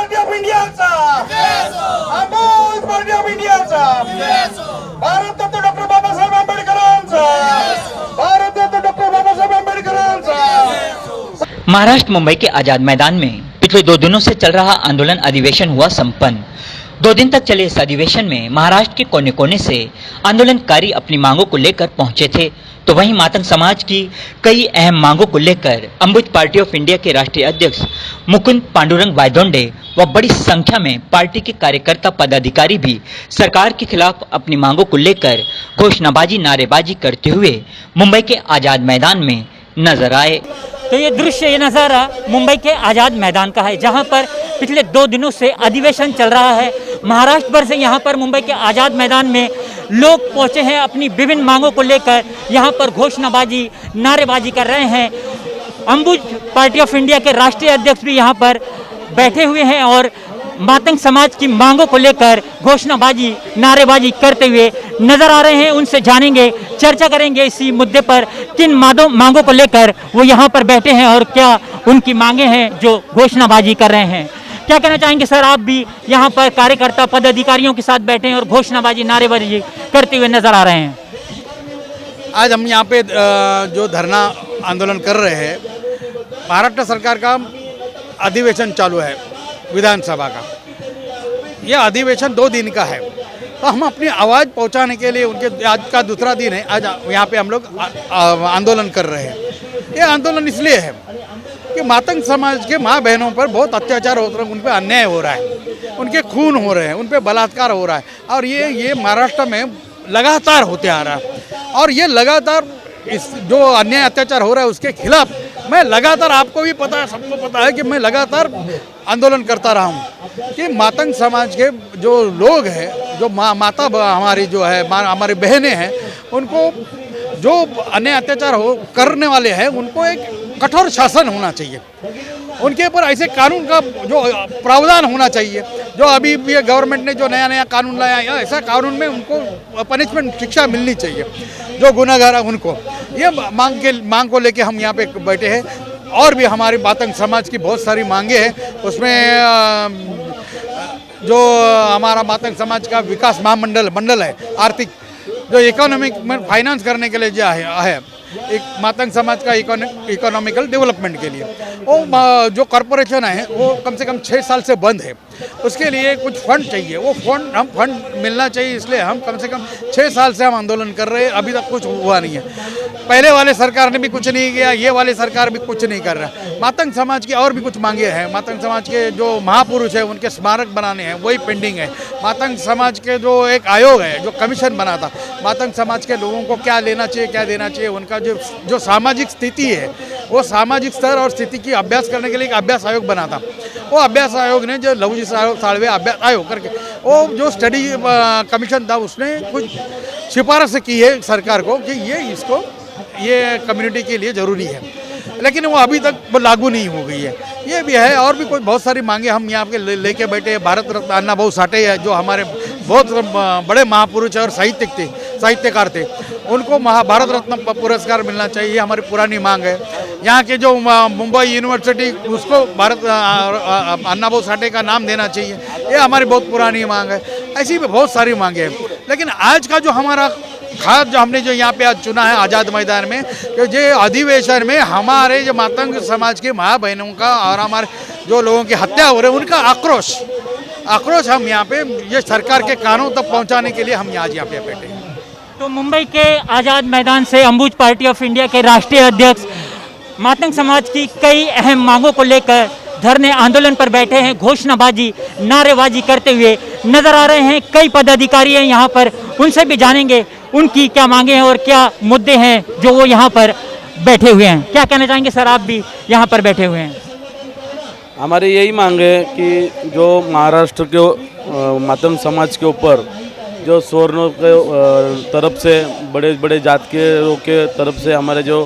Party of इंडियाचा अंबुज party of इंडियाचा Bharat Ratna doctor Babasaheb आंबेडकरांचा भारतरत्न डॉक्टर बाबासाहेब आंबेडकरांचा। महाराष्ट्र मुंबई के आजाद मैदान में पिछले 2 दिनों से चल रहा आंदोलन अधिवेशन हुआ संपन्न। 2 दिन तक चले इस अधिवेशन में महाराष्ट्र के कोने कोने से आंदोलनकारी अपनी मांगों को लेकर पहुंचे थे, तो वहीं मातंग समाज की कई अहम मांगों को लेकर अंबुज पार्टी ऑफ इंडिया के राष्ट्रीय अध्यक्ष मुकुंद पांडुरंग वायदोंडे व बड़ी संख्या में पार्टी के कार्यकर्ता पदाधिकारी भी सरकार के खिलाफ अपनी मांगों को लेकर घोषणाबाजी नारेबाजी करते हुए मुंबई के आजाद मैदान में नजर आए। तो ये दृश्य, ये नज़ारा मुंबई के आज़ाद मैदान का है, जहां पर पिछले 2 दिनों से अधिवेशन चल रहा है। महाराष्ट्र भर से यहां पर मुंबई के आज़ाद मैदान में लोग पहुंचे हैं, अपनी विभिन्न मांगों को लेकर यहां पर घोषणाबाजी नारेबाजी कर रहे हैं। अंबुज पार्टी ऑफ इंडिया के राष्ट्रीय अध्यक्ष भी यहां पर बैठे हुए हैं और मातंग समाज की मांगों को लेकर घोषणाबाजी नारेबाजी करते हुए नजर आ रहे हैं। उनसे जानेंगे, चर्चा करेंगे इसी मुद्दे पर, किन मांगों को लेकर वो यहाँ पर बैठे हैं और क्या उनकी मांगे हैं जो घोषणाबाजी कर रहे हैं। क्या कहना चाहेंगे सर, आप भी यहाँ पर कार्यकर्ता पदाधिकारियों के साथ बैठे हैं और घोषणाबाजी नारेबाजी करते हुए नजर आ रहे हैं। आज हम यहाँ पे जो धरना आंदोलन कर रहे हैं, महाराष्ट्र सरकार का अधिवेशन चालू है विधानसभा का। यह अधिवेशन 2 दिन का है, तो हम अपनी आवाज़ पहुंचाने के लिए, उनके आज का दूसरा दिन है, आज यहाँ पे हम लोग आंदोलन कर रहे हैं। ये आंदोलन इसलिए है कि मातंग समाज के माँ बहनों पर बहुत अत्याचार हो रहा है, उन पर अन्याय हो रहा है, उनके खून हो रहे हैं, उन पर बलात्कार हो रहा है और ये महाराष्ट्र में लगातार होते आ रहा है। और ये लगातार इस जो अन्याय अत्याचार हो रहा है उसके खिलाफ मैं लगातार, आपको भी पता है, सबको पता है कि मैं लगातार आंदोलन करता रहा हूँ कि मातंग समाज के जो लोग हैं, जो माता हमारी जो है, हमारी बहनें हैं, उनको जो अन्याय अत्याचार करने वाले हैं उनको एक कठोर शासन होना चाहिए। उनके ऊपर ऐसे कानून का जो प्रावधान होना चाहिए, जो अभी भी गवर्नमेंट ने जो नया कानून लाया है, ऐसा कानून में उनको पनिशमेंट, शिक्षा मिलनी चाहिए जो गुनाहगार है उनको। ये मांग को लेके हम यहाँ पे बैठे हैं। और भी हमारी मातंग समाज की बहुत सारी मांगे हैं। उसमें जो हमारा मातंग समाज का विकास महामंडल है, आर्थिक जो इकोनॉमिक में फाइनेंस करने के लिए जो है एक मातंग समाज का इकोनॉमिकल डेवलपमेंट के लिए, वो जो कॉरपोरेशन है वो कम से कम 6 साल से बंद है। उसके लिए कुछ फंड चाहिए, वो फंड मिलना चाहिए। इसलिए हम कम से कम 6 साल से हम आंदोलन कर रहे हैं, अभी तक कुछ हुआ नहीं है। पहले वाले सरकार ने भी कुछ नहीं किया, ये वाले सरकार भी कुछ नहीं कर रहा। मातंग समाज की और भी कुछ मांगे हैं। मातंग समाज के जो महापुरुष है उनके स्मारक बनाने हैं, वही पेंडिंग है। मातंग समाज के जो एक आयोग है, जो कमीशन बना था, मातंग समाज के लोगों को क्या लेना चाहिए, क्या देना चाहिए, उनका जो सामाजिक स्थिति है, वो सामाजिक स्तर और स्थिति की अभ्यास करने के लिए एक अभ्यास आयोग बना था। वो अभ्यास आयोग ने जो लवजी साळवे अभ्यास आयोग करके वो जो स्टडी कमीशन था, उसने कुछ सिफारिश की है सरकार को कि ये कम्युनिटी के लिए ज़रूरी है, लेकिन वो अभी तक वो लागू नहीं हो गई है। ये भी है, और भी कोई बहुत सारी मांगे हम यहाँ पे लेके बैठे हैं। भारत रत्न अन्ना भाऊ साठे है, जो हमारे बहुत बड़े महापुरुष और साहित्यकार थे, उनको भारत रत्न पुरस्कार मिलना चाहिए, हमारी पुरानी मांग है। यहाँ के जो मुंबई यूनिवर्सिटी, उसको भारत अन्ना भाऊ साठे का नाम देना चाहिए, ये हमारी बहुत पुरानी मांग है। ऐसी भी बहुत सारी मांगे हैं। लेकिन आज का जो हमारा खास जो हमने जो यहाँ पे आज चुना है आज़ाद मैदान में, कि जो अधिवेशन में हमारे जो मातंग समाज की माँ बहनों का और हमारे जो लोगों की हत्या हो रही है उनका आक्रोश हम यहाँ पे ये सरकार के कानों तक पहुँचाने के लिए हम यहाँ पे बैठे हैं। तो मुंबई के आज़ाद मैदान से अंबुज पार्टी ऑफ इंडिया के राष्ट्रीय अध्यक्ष मातंग समाज की कई अहम मांगों को लेकर धरने आंदोलन पर बैठे हैं, घोषणाबाजी नारेबाजी करते हुए नजर आ रहे हैं। कई पदाधिकारी हैं यहाँ पर, उनसे भी जानेंगे उनकी क्या मांगे हैं और क्या मुद्दे हैं जो वो यहाँ पर बैठे हुए हैं। क्या कहना चाहेंगे सर, आप भी यहाँ पर बैठे हुए हैं। हमारी यही मांग है कि जो महाराष्ट्र के मातंग समाज के ऊपर जो सवर्णों के तरफ से, बड़े बड़े जात के लोग के तरफ से हमारे जो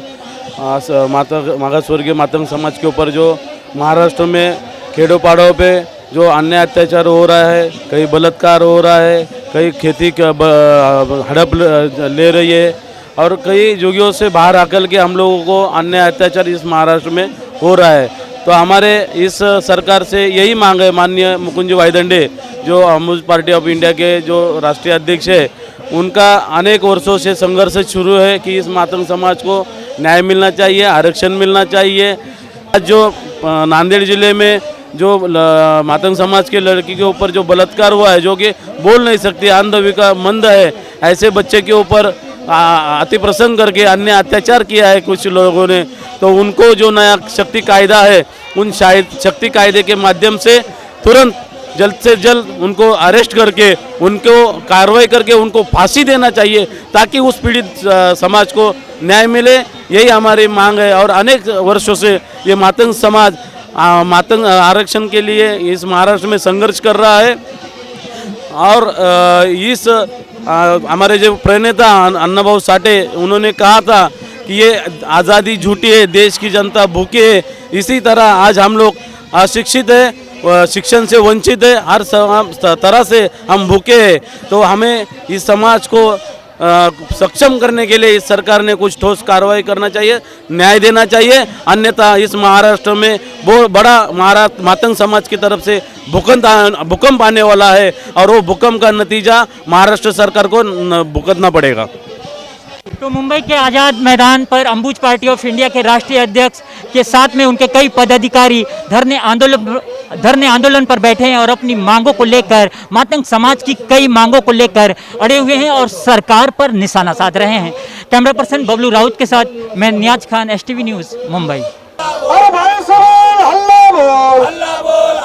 मागासवर्गीय मातंग समाज के ऊपर जो महाराष्ट्र में खेड़ों पहाड़ों पे जो अन्याय अत्याचार हो रहा है, कहीं बलात्कार हो रहा है, कहीं खेती हड़प ले रही है और कई जगहों से बाहर आकर के हम लोगों को अन्याय अत्याचार इस महाराष्ट्र में हो रहा है। तो हमारे इस सरकार से यही मांग है, माननीय मुकुंद जी वाईदंडे जो अमूल पार्टी ऑफ इंडिया के जो राष्ट्रीय अध्यक्ष है, उनका अनेक वर्षों से संघर्ष शुरू है कि इस मातंग समाज को न्याय मिलना चाहिए, आरक्षण मिलना चाहिए। आज जो नांदेड़ जिले में जो मातंग समाज के लड़की के ऊपर जो बलात्कार हुआ है, जो कि बोल नहीं सकती, मंद है, ऐसे बच्चे के ऊपर अति प्रसंग करके अन्य अत्याचार किया है कुछ लोगों ने, तो उनको जो नया शक्ति कायदा है, उन शक्ति कायदे के माध्यम से तुरंत जल्द से जल्द उनको अरेस्ट करके उनको कार्रवाई करके उनको फांसी देना चाहिए, ताकि उस पीड़ित समाज को न्याय मिले। यही हमारी मांग है। और अनेक वर्षों से ये मातंग समाज मातंग आरक्षण के लिए इस महाराष्ट्र में संघर्ष कर रहा है। और इस हमारे जो प्रणेता अन्नाभाऊ साठे, उन्होंने कहा था कि ये आज़ादी झूठी है, देश की जनता भूखी है। इसी तरह आज हम लोग अशिक्षित है, शिक्षण से वंचित है, हर तरह से हम भूखे हैं। तो हमें इस समाज को सक्षम करने के लिए इस सरकार ने कुछ ठोस कार्रवाई करना चाहिए, न्याय देना चाहिए। अन्यथा इस महाराष्ट्र में बहुत बड़ा मातंग समाज की तरफ से भूकंप आने वाला है, और वो भूकंप का नतीजा महाराष्ट्र सरकार को भुगतना पड़ेगा। तो मुंबई के आज़ाद मैदान पर अंबुज पार्टी ऑफ इंडिया के राष्ट्रीय अध्यक्ष के साथ में उनके कई पदाधिकारी धरने आंदोलन पर बैठे हैं और अपनी मांगों को लेकर, मातंग समाज की कई मांगों को लेकर अड़े हुए हैं और सरकार पर निशाना साध रहे हैं। कैमरा पर्सन बबलू राउत के साथ मैं नियाज खान, STV न्यूज़, मुंबई। अरे भाई साहब, हल्ला बोल,